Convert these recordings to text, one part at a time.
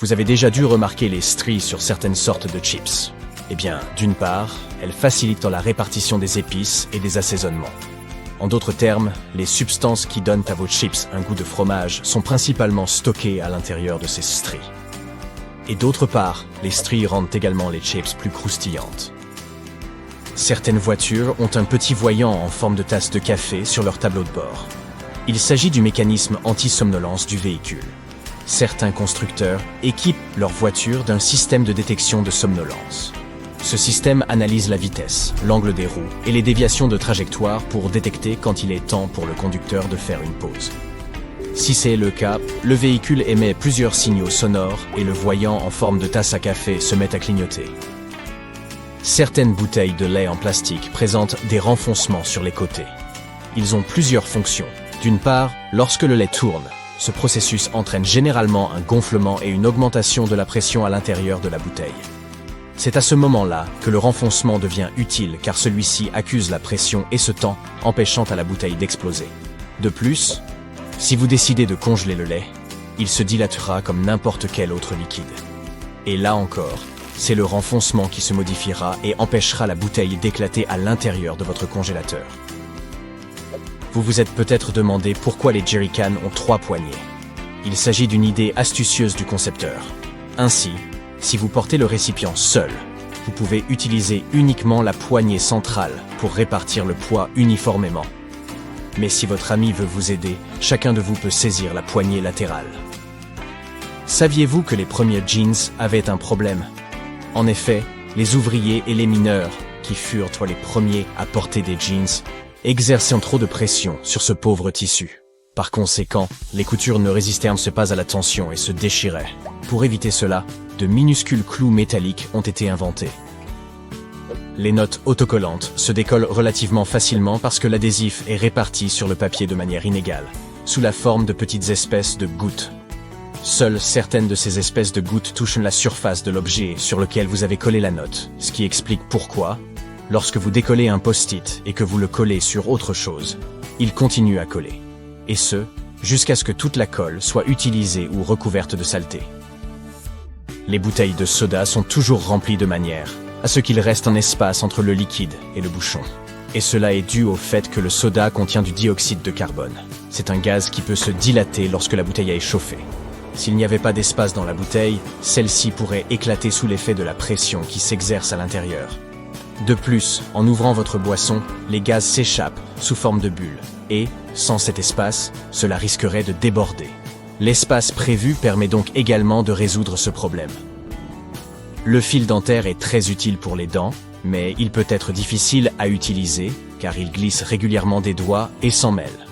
Vous avez déjà dû remarquer les stries sur certaines sortes de chips. Eh bien, d'une part, elles facilitent la répartition des épices et des assaisonnements. En d'autres termes, les substances qui donnent à vos chips un goût de fromage sont principalement stockées à l'intérieur de ces stries. Et d'autre part, les stries rendent également les chips plus croustillantes. Certaines voitures ont un petit voyant en forme de tasse de café sur leur tableau de bord. Il s'agit du mécanisme anti-somnolence du véhicule. Certains constructeurs équipent leur voiture d'un système de détection de somnolence. Ce système analyse la vitesse, l'angle des roues et les déviations de trajectoire pour détecter quand il est temps pour le conducteur de faire une pause. Si c'est le cas, le véhicule émet plusieurs signaux sonores et le voyant en forme de tasse à café se met à clignoter. Certaines bouteilles de lait en plastique présentent des renfoncements sur les côtés. Ils ont plusieurs fonctions. D'une part, lorsque le lait tourne, ce processus entraîne généralement un gonflement et une augmentation de la pression à l'intérieur de la bouteille. C'est à ce moment-là que le renfoncement devient utile car celui-ci accuse la pression et se tend, empêchant à la bouteille d'exploser. De plus, si vous décidez de congeler le lait, il se dilatera comme n'importe quel autre liquide. Et là encore, c'est le renfoncement qui se modifiera et empêchera la bouteille d'éclater à l'intérieur de votre congélateur. Vous vous êtes peut-être demandé pourquoi les jerrycans ont 3 poignées. Il s'agit d'une idée astucieuse du concepteur. Ainsi, si vous portez le récipient seul, vous pouvez utiliser uniquement la poignée centrale pour répartir le poids uniformément. Mais si votre ami veut vous aider, chacun de vous peut saisir la poignée latérale. Saviez-vous que les premiers jeans avaient un problème? En effet, les ouvriers et les mineurs, qui furent les premiers à porter des jeans, exerçant trop de pression sur ce pauvre tissu. Par conséquent, les coutures ne résistaient pas à la tension et se déchiraient. Pour éviter cela, de minuscules clous métalliques ont été inventés. Les notes autocollantes se décollent relativement facilement parce que l'adhésif est réparti sur le papier de manière inégale, sous la forme de petites espèces de gouttes. Seules certaines de ces espèces de gouttes touchent la surface de l'objet sur lequel vous avez collé la note, ce qui explique pourquoi, lorsque vous décollez un post-it et que vous le collez sur autre chose, il continue à coller. Et ce, jusqu'à ce que toute la colle soit utilisée ou recouverte de saleté. Les bouteilles de soda sont toujours remplies de manière à ce qu'il reste un espace entre le liquide et le bouchon. Et cela est dû au fait que le soda contient du dioxyde de carbone. C'est un gaz qui peut se dilater lorsque la bouteille est chauffée. S'il n'y avait pas d'espace dans la bouteille, celle-ci pourrait éclater sous l'effet de la pression qui s'exerce à l'intérieur. De plus, en ouvrant votre boisson, les gaz s'échappent sous forme de bulles. Et, sans cet espace, cela risquerait de déborder. L'espace prévu permet donc également de résoudre ce problème. Le fil dentaire est très utile pour les dents, mais il peut être difficile à utiliser car il glisse régulièrement des doigts et s'en mêle.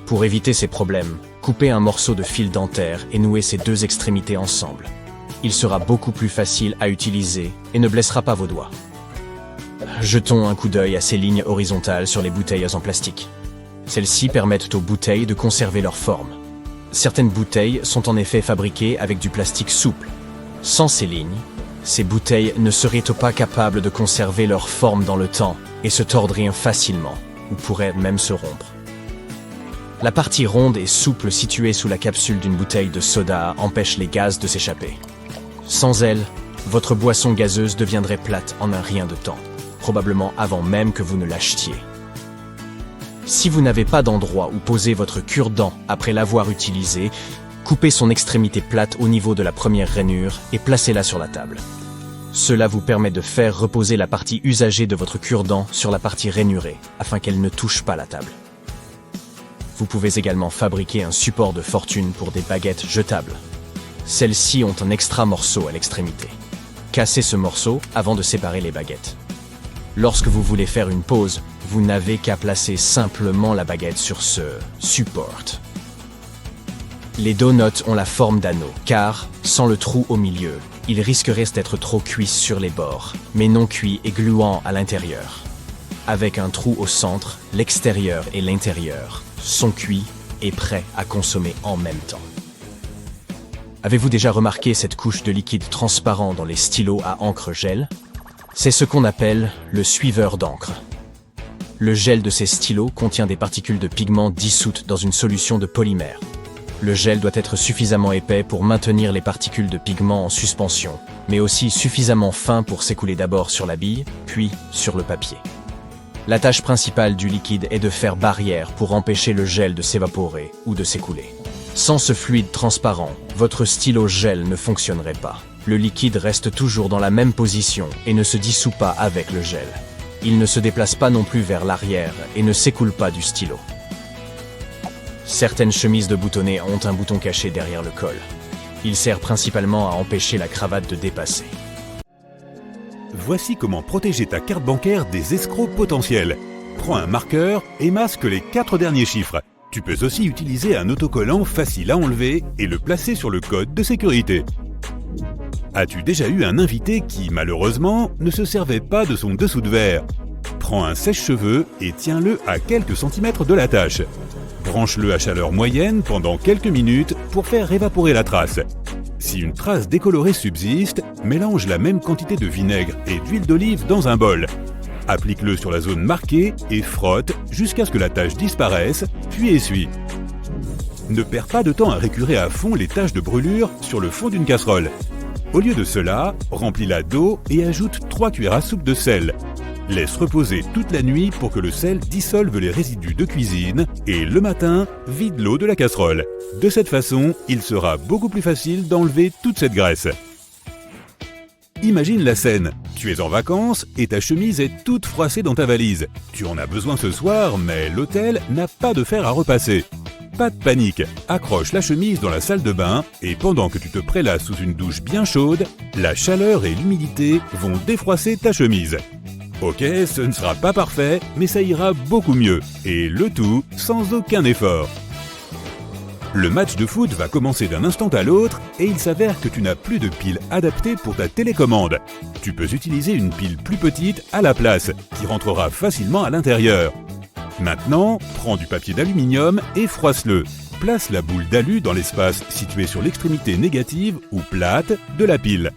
Pour éviter ces problèmes, coupez un morceau de fil dentaire et nouez ces 2 extrémités ensemble. Il sera beaucoup plus facile à utiliser et ne blessera pas vos doigts. Jetons un coup d'œil à ces lignes horizontales sur les bouteilles en plastique. Celles-ci permettent aux bouteilles de conserver leur forme. Certaines bouteilles sont en effet fabriquées avec du plastique souple. Sans ces lignes, ces bouteilles ne seraient pas capables de conserver leur forme dans le temps et se tordraient facilement, ou pourraient même se rompre. La partie ronde et souple située sous la capsule d'une bouteille de soda empêche les gaz de s'échapper. Sans elle, votre boisson gazeuse deviendrait plate en un rien de temps, probablement avant même que vous ne l'achetiez. Si vous n'avez pas d'endroit où poser votre cure-dent après l'avoir utilisé, coupez son extrémité plate au niveau de la première rainure et placez-la sur la table. Cela vous permet de faire reposer la partie usagée de votre cure-dent sur la partie rainurée, afin qu'elle ne touche pas la table. Vous pouvez également fabriquer un support de fortune pour des baguettes jetables. Celles-ci ont un extra morceau à l'extrémité. Cassez ce morceau avant de séparer les baguettes. Lorsque vous voulez faire une pause, vous n'avez qu'à placer simplement la baguette sur ce support. Les donuts ont la forme d'anneau, car, sans le trou au milieu, ils risqueraient d'être trop cuits sur les bords, mais non cuits et gluants à l'intérieur. Avec un trou au centre, l'extérieur et l'intérieur sont cuits et prêts à consommer en même temps. Avez-vous déjà remarqué cette couche de liquide transparent dans les stylos à encre gel? C'est ce qu'on appelle le suiveur d'encre. Le gel de ces stylos contient des particules de pigments dissoutes dans une solution de polymère. Le gel doit être suffisamment épais pour maintenir les particules de pigment en suspension, mais aussi suffisamment fin pour s'écouler d'abord sur la bille, puis sur le papier. La tâche principale du liquide est de faire barrière pour empêcher le gel de s'évaporer ou de s'écouler. Sans ce fluide transparent, votre stylo gel ne fonctionnerait pas. Le liquide reste toujours dans la même position et ne se dissout pas avec le gel. Il ne se déplace pas non plus vers l'arrière et ne s'écoule pas du stylo. Certaines chemises de boutonnés ont un bouton caché derrière le col. Il sert principalement à empêcher la cravate de dépasser. Voici comment protéger ta carte bancaire des escrocs potentiels. Prends un marqueur et masque les 4 derniers chiffres. Tu peux aussi utiliser un autocollant facile à enlever et le placer sur le code de sécurité. As-tu déjà eu un invité qui, malheureusement, ne se servait pas de son dessous de verre? Prends un sèche-cheveux et tiens-le à quelques centimètres de la tache. Branche-le à chaleur moyenne pendant quelques minutes pour faire évaporer la trace. Si une trace décolorée subsiste, mélange la même quantité de vinaigre et d'huile d'olive dans un bol. Applique-le sur la zone marquée et frotte jusqu'à ce que la tache disparaisse, puis essuie. Ne perds pas de temps à récurer à fond les taches de brûlure sur le fond d'une casserole. Au lieu de cela, remplis-la d'eau et ajoute 3 cuillères à soupe de sel. Laisse reposer toute la nuit pour que le sel dissolve les résidus de cuisine et le matin, vide l'eau de la casserole. De cette façon, il sera beaucoup plus facile d'enlever toute cette graisse. Imagine la scène. Tu es en vacances et ta chemise est toute froissée dans ta valise. Tu en as besoin ce soir, mais l'hôtel n'a pas de fer à repasser. Pas de panique, accroche la chemise dans la salle de bain et pendant que tu te prélasses sous une douche bien chaude, la chaleur et l'humidité vont défroisser ta chemise. Ok, ce ne sera pas parfait, mais ça ira beaucoup mieux, et le tout sans aucun effort. Le match de foot va commencer d'un instant à l'autre et il s'avère que tu n'as plus de pile adaptée pour ta télécommande. Tu peux utiliser une pile plus petite à la place, qui rentrera facilement à l'intérieur. Maintenant, prends du papier d'aluminium et froisse-le. Place la boule d'alu dans l'espace situé sur l'extrémité négative ou plate de la pile.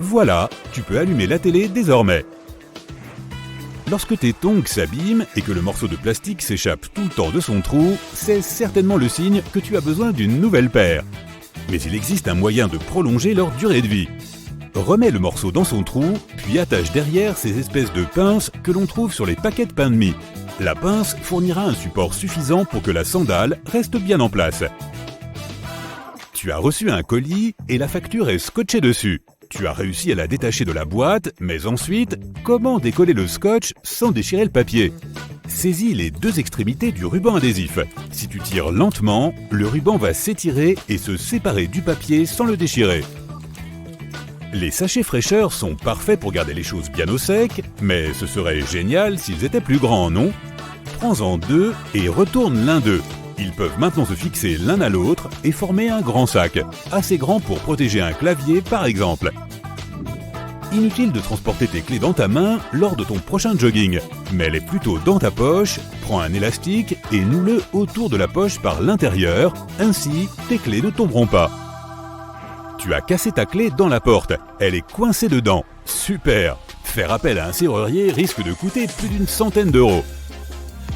Voilà, tu peux allumer la télé désormais. Lorsque tes tongs s'abîment et que le morceau de plastique s'échappe tout le temps de son trou, c'est certainement le signe que tu as besoin d'une nouvelle paire. Mais il existe un moyen de prolonger leur durée de vie. Remets le morceau dans son trou, puis attache derrière ces espèces de pinces que l'on trouve sur les paquets de pain de mie. La pince fournira un support suffisant pour que la sandale reste bien en place. Tu as reçu un colis et la facture est scotchée dessus. Tu as réussi à la détacher de la boîte, mais ensuite, comment décoller le scotch sans déchirer le papier? Saisis les 2 extrémités du ruban adhésif. Si tu tires lentement, le ruban va s'étirer et se séparer du papier sans le déchirer. Les sachets fraîcheurs sont parfaits pour garder les choses bien au sec, mais ce serait génial s'ils étaient plus grands, non? Prends-en 2 et retourne l'un d'eux. Ils peuvent maintenant se fixer l'un à l'autre et former un grand sac, assez grand pour protéger un clavier par exemple. Inutile de transporter tes clés dans ta main lors de ton prochain jogging. Mets-les plutôt dans ta poche, prends un élastique et noue-le autour de la poche par l'intérieur, ainsi tes clés ne tomberont pas. Tu as cassé ta clé dans la porte, elle est coincée dedans. Super! Faire appel à un serrurier risque de coûter plus d'une centaine d'euros.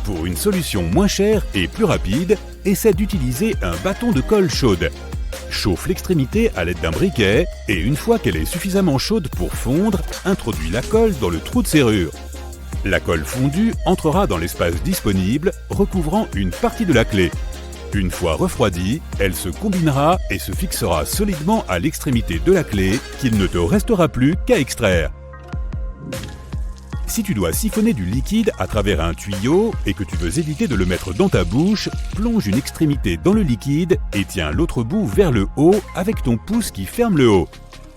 Pour une solution moins chère et plus rapide, essaie d'utiliser un bâton de colle chaude. Chauffe l'extrémité à l'aide d'un briquet et une fois qu'elle est suffisamment chaude pour fondre, introduis la colle dans le trou de serrure. La colle fondue entrera dans l'espace disponible, recouvrant une partie de la clé. Une fois refroidie, elle se combinera et se fixera solidement à l'extrémité de la clé qu'il ne te restera plus qu'à extraire. Si tu dois siphonner du liquide à travers un tuyau et que tu veux éviter de le mettre dans ta bouche, plonge une extrémité dans le liquide et tiens l'autre bout vers le haut avec ton pouce qui ferme le haut.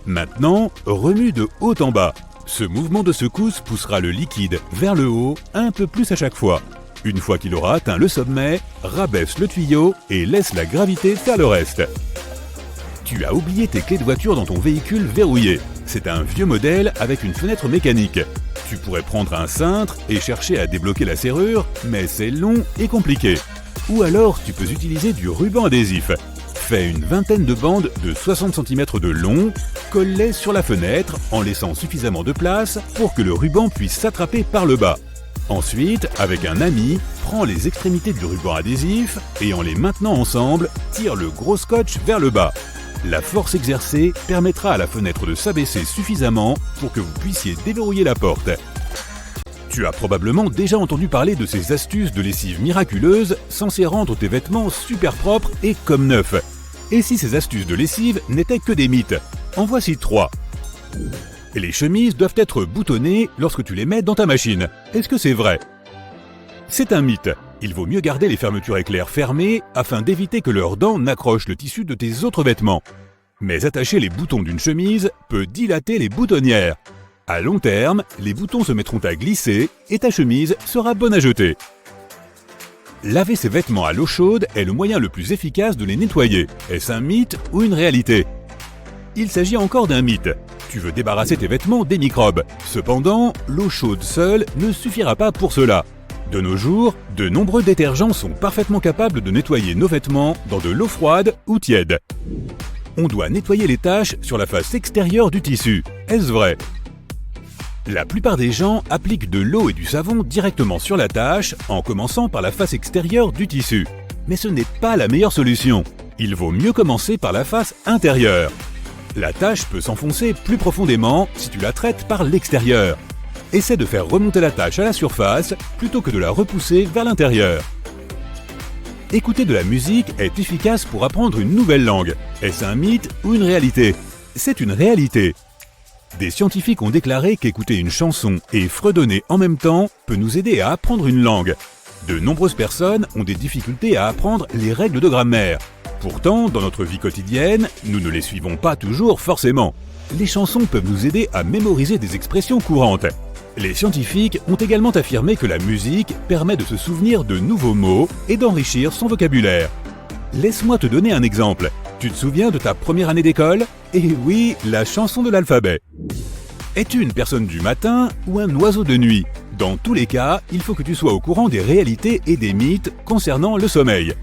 Maintenant, remue de haut en bas. Ce mouvement de secousse poussera le liquide vers le haut un peu plus à chaque fois. Une fois qu'il aura atteint le sommet, rabaisse le tuyau et laisse la gravité faire le reste. Tu as oublié tes clés de voiture dans ton véhicule verrouillé. C'est un vieux modèle avec une fenêtre mécanique. Tu pourrais prendre un cintre et chercher à débloquer la serrure, mais c'est long et compliqué. Ou alors tu peux utiliser du ruban adhésif. Fais une vingtaine de bandes de 60 cm de long, colle-les sur la fenêtre en laissant suffisamment de place pour que le ruban puisse s'attraper par le bas. Ensuite, avec un ami, prends les extrémités du ruban adhésif et en les maintenant ensemble, tire le gros scotch vers le bas. La force exercée permettra à la fenêtre de s'abaisser suffisamment pour que vous puissiez déverrouiller la porte. Tu as probablement déjà entendu parler de ces astuces de lessive miraculeuses censées rendre tes vêtements super propres et comme neufs. Et si ces astuces de lessive n'étaient que des mythes? En voici 3. Les chemises doivent être boutonnées lorsque tu les mets dans ta machine. Est-ce que c'est vrai? C'est un mythe. Il vaut mieux garder les fermetures éclairs fermées afin d'éviter que leurs dents n'accrochent le tissu de tes autres vêtements. Mais attacher les boutons d'une chemise peut dilater les boutonnières. À long terme, les boutons se mettront à glisser et ta chemise sera bonne à jeter. Laver ses vêtements à l'eau chaude est le moyen le plus efficace de les nettoyer. Est-ce un mythe ou une réalité? Il s'agit encore d'un mythe. Tu veux débarrasser tes vêtements des microbes. Cependant, l'eau chaude seule ne suffira pas pour cela. De nos jours, de nombreux détergents sont parfaitement capables de nettoyer nos vêtements dans de l'eau froide ou tiède. On doit nettoyer les taches sur la face extérieure du tissu. Est-ce vrai? La plupart des gens appliquent de l'eau et du savon directement sur la tache en commençant par la face extérieure du tissu. Mais ce n'est pas la meilleure solution. Il vaut mieux commencer par la face intérieure. La tache peut s'enfoncer plus profondément si tu la traites par l'extérieur. Essaie de faire remonter la tache à la surface plutôt que de la repousser vers l'intérieur. Écouter de la musique est efficace pour apprendre une nouvelle langue. Est-ce un mythe ou une réalité? C'est une réalité. Des scientifiques ont déclaré qu'écouter une chanson et fredonner en même temps peut nous aider à apprendre une langue. De nombreuses personnes ont des difficultés à apprendre les règles de grammaire. Pourtant, dans notre vie quotidienne, nous ne les suivons pas toujours forcément. Les chansons peuvent nous aider à mémoriser des expressions courantes. Les scientifiques ont également affirmé que la musique permet de se souvenir de nouveaux mots et d'enrichir son vocabulaire. Laisse-moi te donner un exemple. Tu te souviens de ta première année d'école? Eh oui, la chanson de l'alphabet. Es-tu une personne du matin ou un oiseau de nuit? Dans tous les cas, il faut que tu sois au courant des réalités et des mythes concernant le sommeil.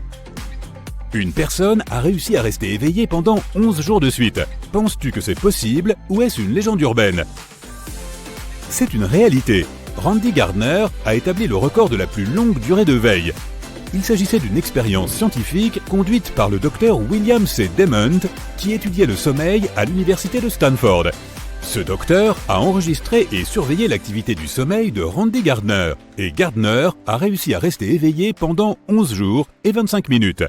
Une personne a réussi à rester éveillée pendant 11 jours de suite. Penses-tu que c'est possible ou est-ce une légende urbaine? C'est une réalité. Randy Gardner a établi le record de la plus longue durée de veille. Il s'agissait d'une expérience scientifique conduite par le docteur William C. Demant, qui étudiait le sommeil à l'université de Stanford. Ce docteur a enregistré et surveillé l'activité du sommeil de Randy Gardner, et Gardner a réussi à rester éveillé pendant 11 jours et 25 minutes.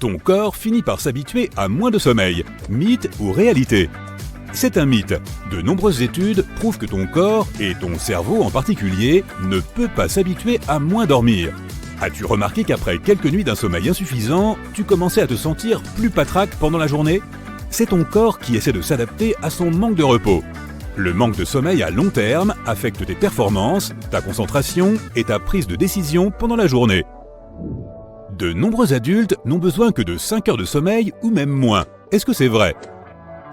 Ton corps finit par s'habituer à moins de sommeil, mythe ou réalité? C'est un mythe. De nombreuses études prouvent que ton corps, et ton cerveau en particulier, ne peut pas s'habituer à moins dormir. As-tu remarqué qu'après quelques nuits d'un sommeil insuffisant, tu commençais à te sentir plus patraque pendant la journée? C'est ton corps qui essaie de s'adapter à son manque de repos. Le manque de sommeil à long terme affecte tes performances, ta concentration et ta prise de décision pendant la journée. De nombreux adultes n'ont besoin que de 5 heures de sommeil ou même moins. Est-ce que c'est vrai?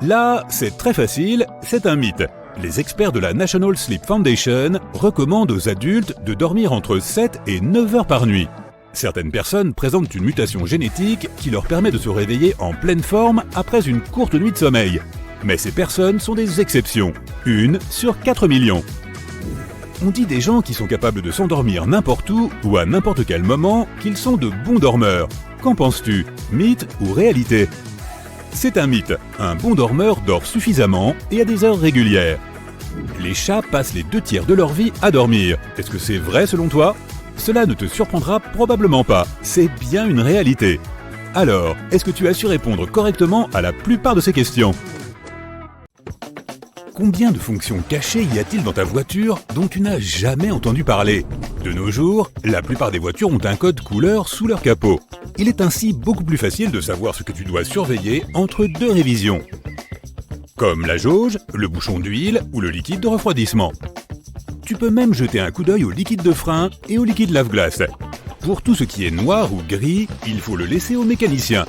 Là, c'est très facile, c'est un mythe. Les experts de la National Sleep Foundation recommandent aux adultes de dormir entre 7 et 9 heures par nuit. Certaines personnes présentent une mutation génétique qui leur permet de se réveiller en pleine forme après une courte nuit de sommeil. Mais ces personnes sont des exceptions, 1 sur 4 millions. On dit des gens qui sont capables de s'endormir n'importe où ou à n'importe quel moment qu'ils sont de bons dormeurs. Qu'en penses-tu? Mythe ou réalité? C'est un mythe. Un bon dormeur dort suffisamment et à des heures régulières. Les chats passent les 2/3 de leur vie à dormir. Est-ce que c'est vrai selon toi? Cela ne te surprendra probablement pas. C'est bien une réalité. Alors, est-ce que tu as su répondre correctement à la plupart de ces questions? Combien de fonctions cachées y a-t-il dans ta voiture dont tu n'as jamais entendu parler? De nos jours, la plupart des voitures ont un code couleur sous leur capot. Il est ainsi beaucoup plus facile de savoir ce que tu dois surveiller entre 2 révisions. Comme la jauge, le bouchon d'huile ou le liquide de refroidissement. Tu peux même jeter un coup d'œil au liquide de frein et au liquide lave-glace. Pour tout ce qui est noir ou gris, il faut le laisser au mécanicien.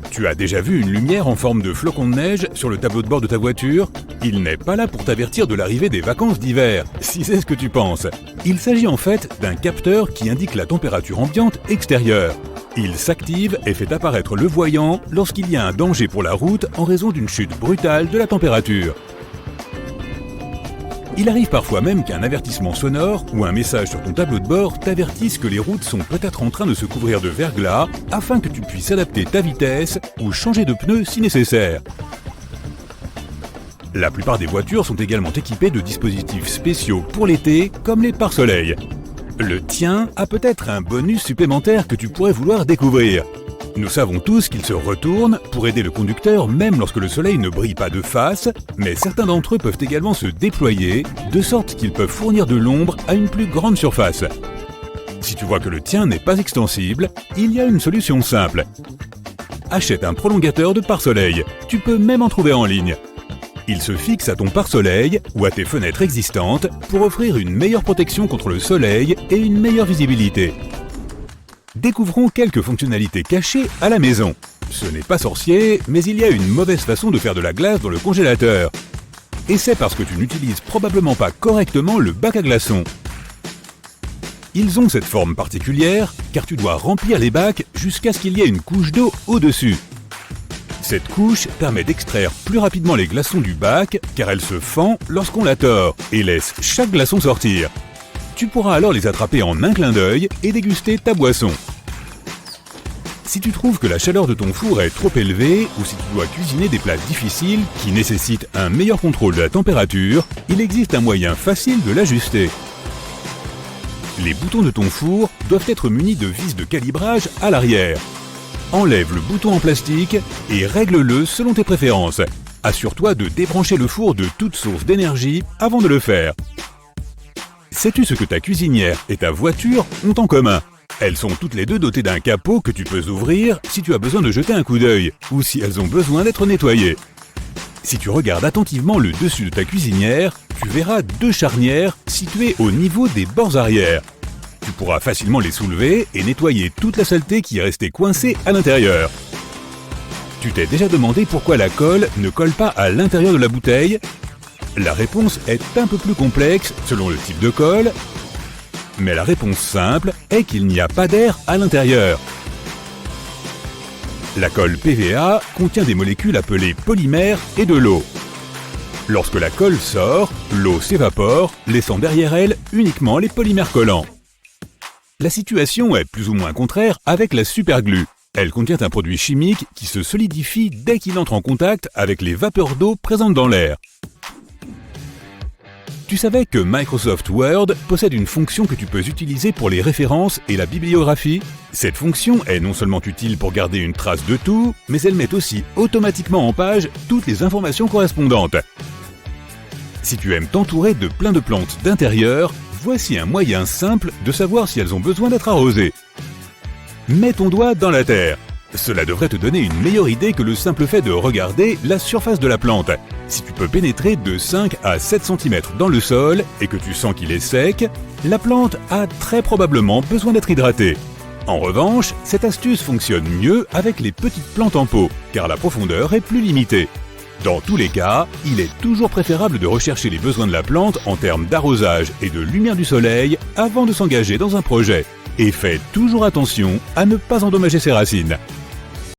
Tu as déjà vu une lumière en forme de flocon de neige sur le tableau de bord de ta voiture? Il n'est pas là pour t'avertir de l'arrivée des vacances d'hiver, si c'est ce que tu penses. Il s'agit en fait d'un capteur qui indique la température ambiante extérieure. Il s'active et fait apparaître le voyant lorsqu'il y a un danger pour la route en raison d'une chute brutale de la température. Il arrive parfois même qu'un avertissement sonore ou un message sur ton tableau de bord t'avertisse que les routes sont peut-être en train de se couvrir de verglas afin que tu puisses adapter ta vitesse ou changer de pneus si nécessaire. La plupart des voitures sont également équipées de dispositifs spéciaux pour l'été comme les pare-soleil. Le tien a peut-être un bonus supplémentaire que tu pourrais vouloir découvrir. Nous savons tous qu'il se retourne pour aider le conducteur même lorsque le soleil ne brille pas de face, mais certains d'entre eux peuvent également se déployer, de sorte qu'ils peuvent fournir de l'ombre à une plus grande surface. Si tu vois que le tien n'est pas extensible, il y a une solution simple. Achète un prolongateur de pare-soleil, tu peux même en trouver en ligne. Il se fixe à ton pare-soleil ou à tes fenêtres existantes pour offrir une meilleure protection contre le soleil et une meilleure visibilité. Découvrons quelques fonctionnalités cachées à la maison. Ce n'est pas sorcier, mais il y a une mauvaise façon de faire de la glace dans le congélateur. Et c'est parce que tu n'utilises probablement pas correctement le bac à glaçons. Ils ont cette forme particulière car tu dois remplir les bacs jusqu'à ce qu'il y ait une couche d'eau au-dessus. Cette couche permet d'extraire plus rapidement les glaçons du bac car elle se fend lorsqu'on la tord et laisse chaque glaçon sortir. Tu pourras alors les attraper en un clin d'œil et déguster ta boisson. Si tu trouves que la chaleur de ton four est trop élevée ou si tu dois cuisiner des plats difficiles qui nécessitent un meilleur contrôle de la température, il existe un moyen facile de l'ajuster. Les boutons de ton four doivent être munis de vis de calibrage à l'arrière. Enlève le bouton en plastique et règle-le selon tes préférences. Assure-toi de débrancher le four de toute source d'énergie avant de le faire. Sais-tu ce que ta cuisinière et ta voiture ont en commun? Elles sont toutes les deux dotées d'un capot que tu peux ouvrir si tu as besoin de jeter un coup d'œil ou si elles ont besoin d'être nettoyées. Si tu regardes attentivement le dessus de ta cuisinière, tu verras deux charnières situées au niveau des bords arrière. Tu pourras facilement les soulever et nettoyer toute la saleté qui est restée coincée à l'intérieur. Tu t'es déjà demandé pourquoi la colle ne colle pas à l'intérieur de la bouteille? La réponse est un peu plus complexe selon le type de colle, mais la réponse simple est qu'il n'y a pas d'air à l'intérieur. La colle PVA contient des molécules appelées polymères et de l'eau. Lorsque la colle sort, l'eau s'évapore, laissant derrière elle uniquement les polymères collants. La situation est plus ou moins contraire avec la superglue. Elle contient un produit chimique qui se solidifie dès qu'il entre en contact avec les vapeurs d'eau présentes dans l'air. Tu savais que Microsoft Word possède une fonction que tu peux utiliser pour les références et la bibliographie? Cette fonction est non seulement utile pour garder une trace de tout, mais elle met aussi automatiquement en page toutes les informations correspondantes. Si tu aimes t'entourer de plein de plantes d'intérieur, voici un moyen simple de savoir si elles ont besoin d'être arrosées. Mets ton doigt dans la terre. Cela devrait te donner une meilleure idée que le simple fait de regarder la surface de la plante. Si tu peux pénétrer de 5 à 7 cm dans le sol et que tu sens qu'il est sec, la plante a très probablement besoin d'être hydratée. En revanche, cette astuce fonctionne mieux avec les petites plantes en pot, car la profondeur est plus limitée. Dans tous les cas, il est toujours préférable de rechercher les besoins de la plante en termes d'arrosage et de lumière du soleil avant de s'engager dans un projet. Et fais toujours attention à ne pas endommager ses racines.